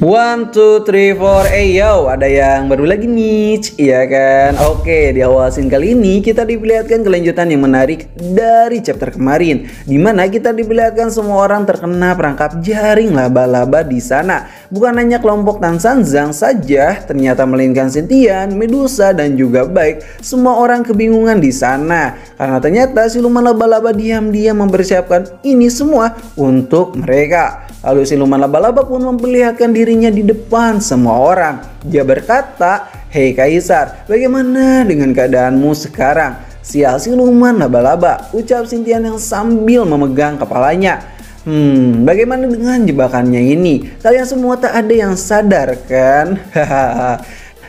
One, two, three, four, yo, ada yang baru lagi nih, iya kan? Oke, di awal scene kali ini kita diperlihatkan kelanjutan yang menarik dari chapter kemarin, dimana kita diperlihatkan semua orang terkena perangkap jaring laba-laba di sana. Bukan hanya kelompok Tan San Zhang saja, ternyata melainkan Xintian, Medusa, dan juga Baek. Semua orang kebingungan di sana, karena ternyata siluman laba-laba diam-diam mempersiapkan ini semua untuk mereka. Lalu siluman laba-laba pun memperlihatkan dirinya di depan semua orang. Dia berkata, "Hei Kaisar, bagaimana dengan keadaanmu sekarang?" "Sial siluman laba-laba," ucap Xintian yang sambil memegang kepalanya. Bagaimana dengan jebakannya ini? Kalian semua tak ada yang sadar kan?"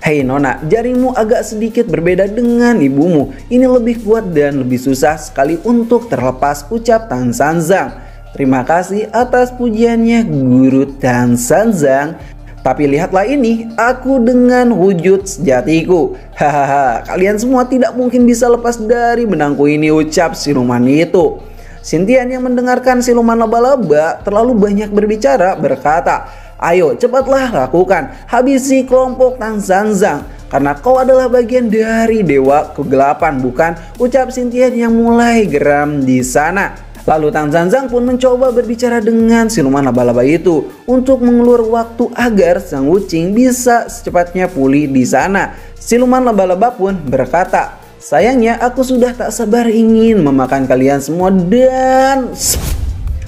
"Hei Nona, jaringmu agak sedikit berbeda dengan ibumu. Ini lebih kuat dan lebih susah sekali untuk terlepas," ucap Tan San Zhang. "Terima kasih atas pujiannya Guru Tan San Zhang. Tapi lihatlah ini, aku dengan wujud sejatiku. Hahaha, kalian semua tidak mungkin bisa lepas dari benangku ini," ucap siluman itu. Xintian yang mendengarkan siluman laba-laba terlalu banyak berbicara berkata, "Ayo cepatlah lakukan, habisi kelompok Tan San Zhang. Karena kau adalah bagian dari dewa kegelapan, bukan?" ucap Xintian yang mulai geram di sana. Lalu Tan San Zhang pun mencoba berbicara dengan siluman laba-laba itu untuk mengulur waktu agar sang kucing bisa secepatnya pulih di sana. Siluman laba-laba pun berkata, "Sayangnya aku sudah tak sabar ingin memakan kalian semua," dan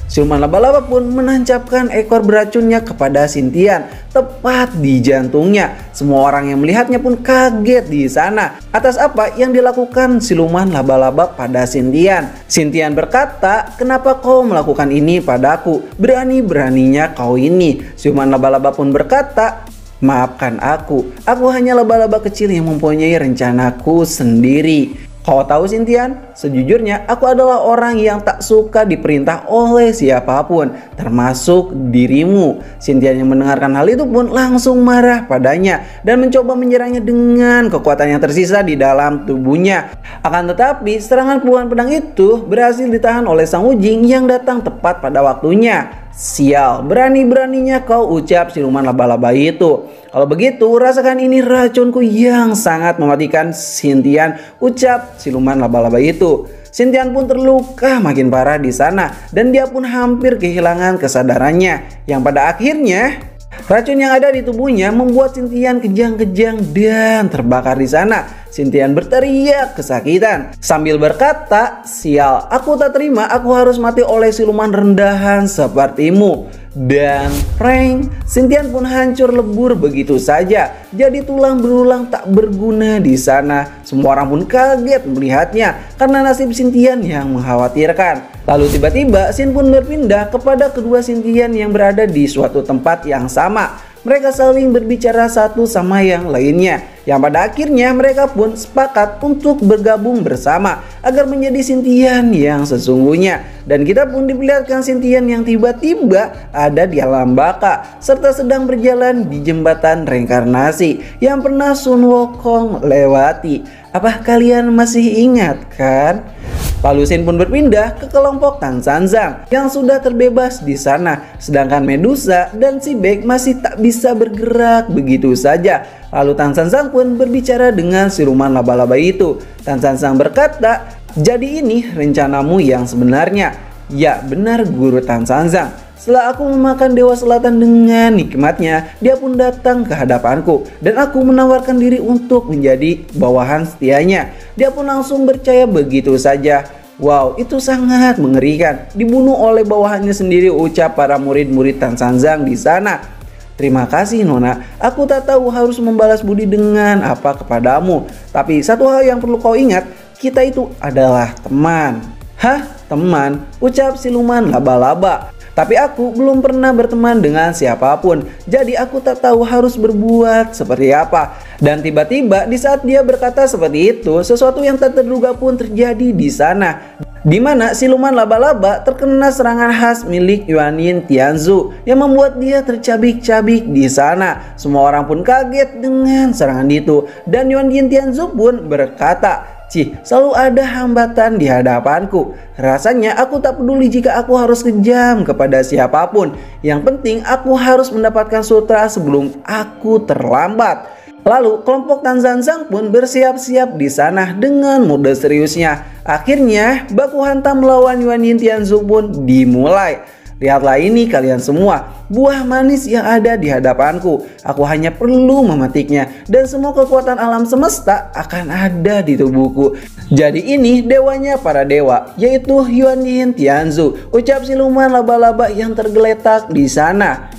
siluman laba-laba pun menancapkan ekor beracunnya kepada Xintian tepat di jantungnya. Semua orang yang melihatnya pun kaget di sana atas apa yang dilakukan siluman laba-laba pada Xintian. Xintian berkata, "Kenapa kau melakukan ini padaku? Berani-beraninya kau ini." Siluman laba-laba pun berkata, "Maafkan aku hanya laba-laba kecil yang mempunyai rencanaku sendiri. Kau tahu Xintian, sejujurnya aku adalah orang yang tak suka diperintah oleh siapapun, termasuk dirimu." Xintian yang mendengarkan hal itu pun langsung marah padanya dan mencoba menyerangnya dengan kekuatan yang tersisa di dalam tubuhnya. Akan tetapi serangan puluhan pedang itu berhasil ditahan oleh sang Wujing yang datang tepat pada waktunya. "Sial, berani-beraninya kau," ucap siluman laba-laba itu. "Kalau begitu rasakan ini racunku yang sangat mematikan, Xintian," ucap siluman laba-laba itu. Xintian pun terluka makin parah di sana dan dia pun hampir kehilangan kesadarannya, yang pada akhirnya racun yang ada di tubuhnya membuat Xintian kejang-kejang dan terbakar di sana. Xintian berteriak kesakitan sambil berkata, "Sial, aku tak terima aku harus mati oleh siluman rendahan sepertimu." Dan prank, Xintian pun hancur lebur begitu saja, jadi tulang berulang tak berguna di sana. Semua orang pun kaget melihatnya karena nasib Xintian yang mengkhawatirkan. Lalu tiba-tiba scene pun berpindah kepada kedua Xintian yang berada di suatu tempat yang sama. Mereka saling berbicara satu sama yang lainnya, yang pada akhirnya mereka pun sepakat untuk bergabung bersama agar menjadi Xintian yang sesungguhnya. Dan kita pun diperlihatkan Xintian yang tiba-tiba ada di alam baka serta sedang berjalan di jembatan reinkarnasi yang pernah Sun Wukong lewati. Apa kalian masih ingat kan? Lalu scene pun berpindah ke kelompok Tan San Zhang yang sudah terbebas di sana, sedangkan Medusa dan si Baek masih tak bisa bergerak begitu saja. Lalu Tan San Zhang pun berbicara dengan siluman laba-laba itu. Tan San Zhang berkata, "Jadi ini rencanamu yang sebenarnya?" "Ya benar Guru Tan San Zhang. Setelah aku memakan Dewa Selatan dengan nikmatnya, dia pun datang ke hadapanku dan aku menawarkan diri untuk menjadi bawahan setianya. Dia pun langsung percaya begitu saja." Wow, itu sangat mengerikan. Dibunuh oleh bawahannya sendiri, ucap para murid-murid Tan San Zhang di sana. "Terima kasih Nona, aku tak tahu harus membalas budi dengan apa kepadamu. Tapi satu hal yang perlu kau ingat, kita itu adalah teman." "Hah? Teman?" ucap siluman laba-laba. "Tapi aku belum pernah berteman dengan siapapun, jadi aku tak tahu harus berbuat seperti apa." Dan tiba-tiba di saat dia berkata seperti itu, sesuatu yang tak terduga pun terjadi di sana, di mana siluman laba-laba terkena serangan khas milik Yuanyin Tianzu yang membuat dia tercabik-cabik di sana. Semua orang pun kaget dengan serangan itu dan Yuanyin Tianzu pun berkata, Cih, selalu ada hambatan di hadapanku. Rasanya aku tak peduli jika aku harus kejam kepada siapapun. Yang penting aku harus mendapatkan sutra sebelum aku terlambat. Lalu kelompok Tan Zanzang pun bersiap-siap di sana dengan mode seriusnya. Akhirnya baku hantam melawan Yuan Yin Tianzu pun dimulai. Lihatlah ini kalian semua, buah manis yang ada di hadapanku. Aku hanya perlu memetiknya dan semua kekuatan alam semesta akan ada di tubuhku. Jadi ini dewanya para dewa, yaitu Yuan Yin Tianzu, ucap siluman laba-laba yang tergeletak di sana.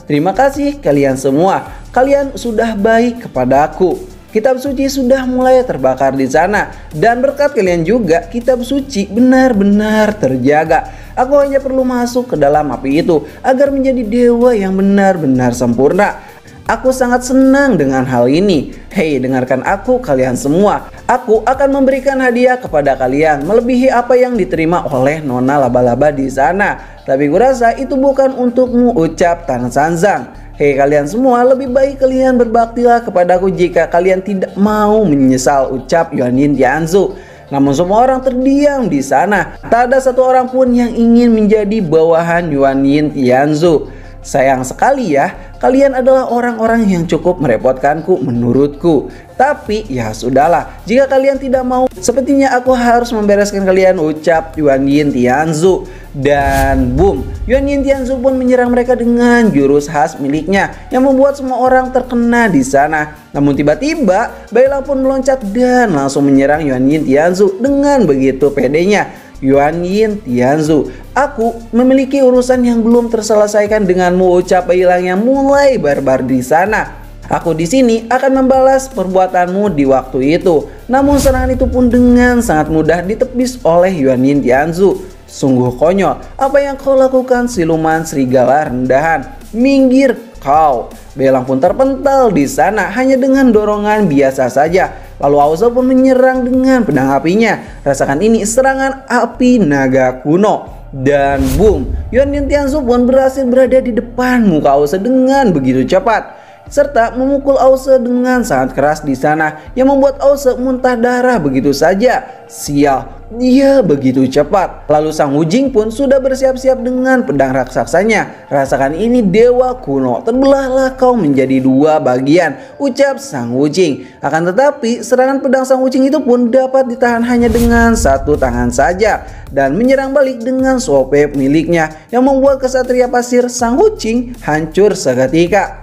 Terima kasih kalian semua. Kalian sudah baik kepadaku. Kitab suci sudah mulai terbakar di sana, dan berkat kalian juga kitab suci benar-benar terjaga. Aku hanya perlu masuk ke dalam api itu agar menjadi dewa yang benar-benar sempurna. Aku sangat senang dengan hal ini. Hei, dengarkan aku kalian semua. Aku akan memberikan hadiah kepada kalian melebihi apa yang diterima oleh Nona Laba-Laba di sana. Tapi kurasa itu bukan untukmu, ucap Tan Zanzang. Hei kalian semua, lebih baik kalian berbaktilah kepadaku jika kalian tidak mau menyesal, ucap Yuan Yin Tianzu. Namun semua orang terdiam di sana. Tak ada satu orang pun yang ingin menjadi bawahan Yuan Yin Tianzu. Sayang sekali ya, kalian adalah orang-orang yang cukup merepotkanku menurutku. Tapi ya sudahlah, jika kalian tidak mau, sepertinya aku harus membereskan kalian, ucap Yuan Yin Tianzu. Dan boom, Yuan Yin Tianzu pun menyerang mereka dengan jurus khas miliknya yang membuat semua orang terkena di sana. Namun tiba-tiba Bailang pun meloncat dan langsung menyerang Yuan Yin Tianzu dengan begitu pedenya. Yuan Yin Tianzu, aku memiliki urusan yang belum terselesaikan denganmu, ucap Bailang yang mulai barbar di sana. Aku di sini akan membalas perbuatanmu di waktu itu. Namun serangan itu pun dengan sangat mudah ditepis oleh Yuan Yin Tianzu. Sungguh konyol, apa yang kau lakukan siluman serigala rendahan? Minggir kau. Bailang pun terpental di sana hanya dengan dorongan biasa saja. Lalu Auza pun menyerang dengan pedang apinya. Rasakan ini serangan api naga kuno. Dan boom, Yuan Yin Tianzu pun berhasil berada di depan muka Auza dengan begitu cepat, serta memukul Auza dengan sangat keras di sana yang membuat Auza muntah darah begitu saja. Sial, dia begitu cepat. Lalu Sang Wujing pun sudah bersiap-siap dengan pedang raksasanya. Rasakan ini dewa kuno, terbelahlah kau menjadi dua bagian, ucap Sang Wujing. Akan tetapi serangan pedang Sang Wujing itu pun dapat ditahan hanya dengan satu tangan saja dan menyerang balik dengan sope miliknya yang membuat kesatria pasir Sang Wujing hancur seketika.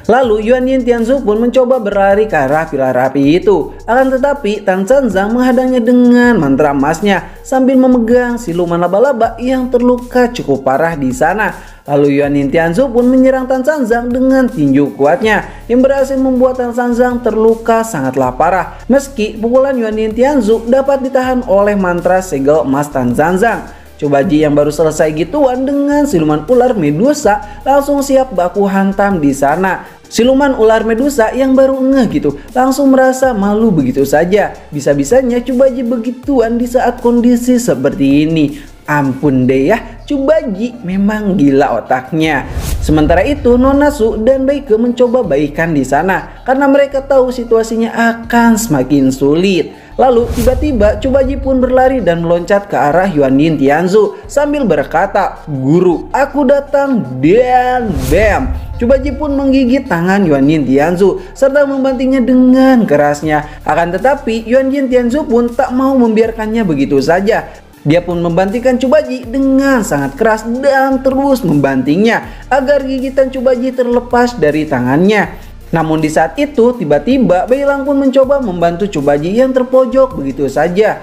Lalu Yuan Yin Tianzu pun mencoba berlari ke arah pilar api itu. Akan tetapi Tan Zanzang menghadangnya dengan mantra emasnya sambil memegang siluman laba-laba yang terluka cukup parah di sana. Lalu Yuan Yin Tianzu pun menyerang Tan Zanzang dengan tinju kuatnya yang berhasil membuat Tan Zanzang terluka sangatlah parah. Meski pukulan Yuan Yin Tianzu dapat ditahan oleh mantra segel emas Tan Zanzang. Cobaji yang baru selesai gituan dengan siluman ular Medusa langsung siap baku hantam di sana. Siluman ular Medusa yang baru ngeh gitu langsung merasa malu begitu saja. Bisa-bisanya Cobaji begituan di saat kondisi seperti ini. Ampun deh ya, Cobaji memang gila otaknya. Sementara itu Nona Su dan Baike mencoba baikan di sana karena mereka tahu situasinya akan semakin sulit. Lalu tiba-tiba Cobaji pun berlari dan meloncat ke arah Yuan Yin Tianzu sambil berkata, "Guru, aku datang." Dan bam, Cobaji pun menggigit tangan Yuan Yin Tianzu serta membantingnya dengan kerasnya. Akan tetapi Yuan Yin Tianzu pun tak mau membiarkannya begitu saja. Dia pun membantingkan Cobaji dengan sangat keras dan terus membantingnya agar gigitan Cobaji terlepas dari tangannya. Namun di saat itu tiba-tiba Bailang pun mencoba membantu Cobaji yang terpojok begitu saja.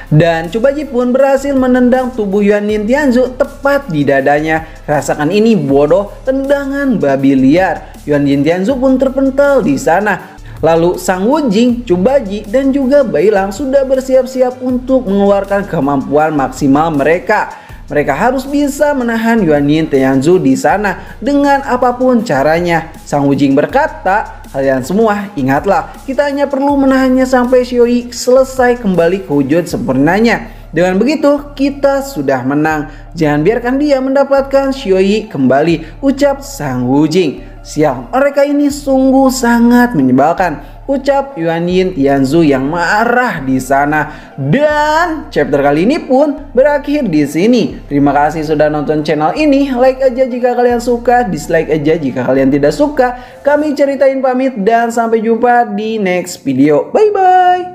Dan Cobaji pun berhasil menendang tubuh Yuan Yin Tianzu tepat di dadanya. Rasakan ini bodoh, tendangan babi liar. Yuan Yin Tianzu pun terpental di sana. Lalu Sang Wujing, Cobaji dan juga Bailang sudah bersiap-siap untuk mengeluarkan kemampuan maksimal mereka. Mereka harus bisa menahan Yuan Yin Tianzu di sana dengan apapun caranya. Sang Wujing berkata, "Kalian semua ingatlah, kita hanya perlu menahannya sampai Xiaoyi selesai kembali ke wujud sempurnanya. Dengan begitu kita sudah menang. Jangan biarkan dia mendapatkan Xiaoyi kembali," ucap Sang Wujing. Sial, mereka ini sungguh sangat menyebalkan, ucap Yuan Yin Tianzu yang marah di sana. Dan chapter kali ini pun berakhir di sini. Terima kasih sudah nonton channel ini. Like aja jika kalian suka, dislike aja jika kalian tidak suka. Kami ceritain pamit dan sampai jumpa di next video. Bye bye.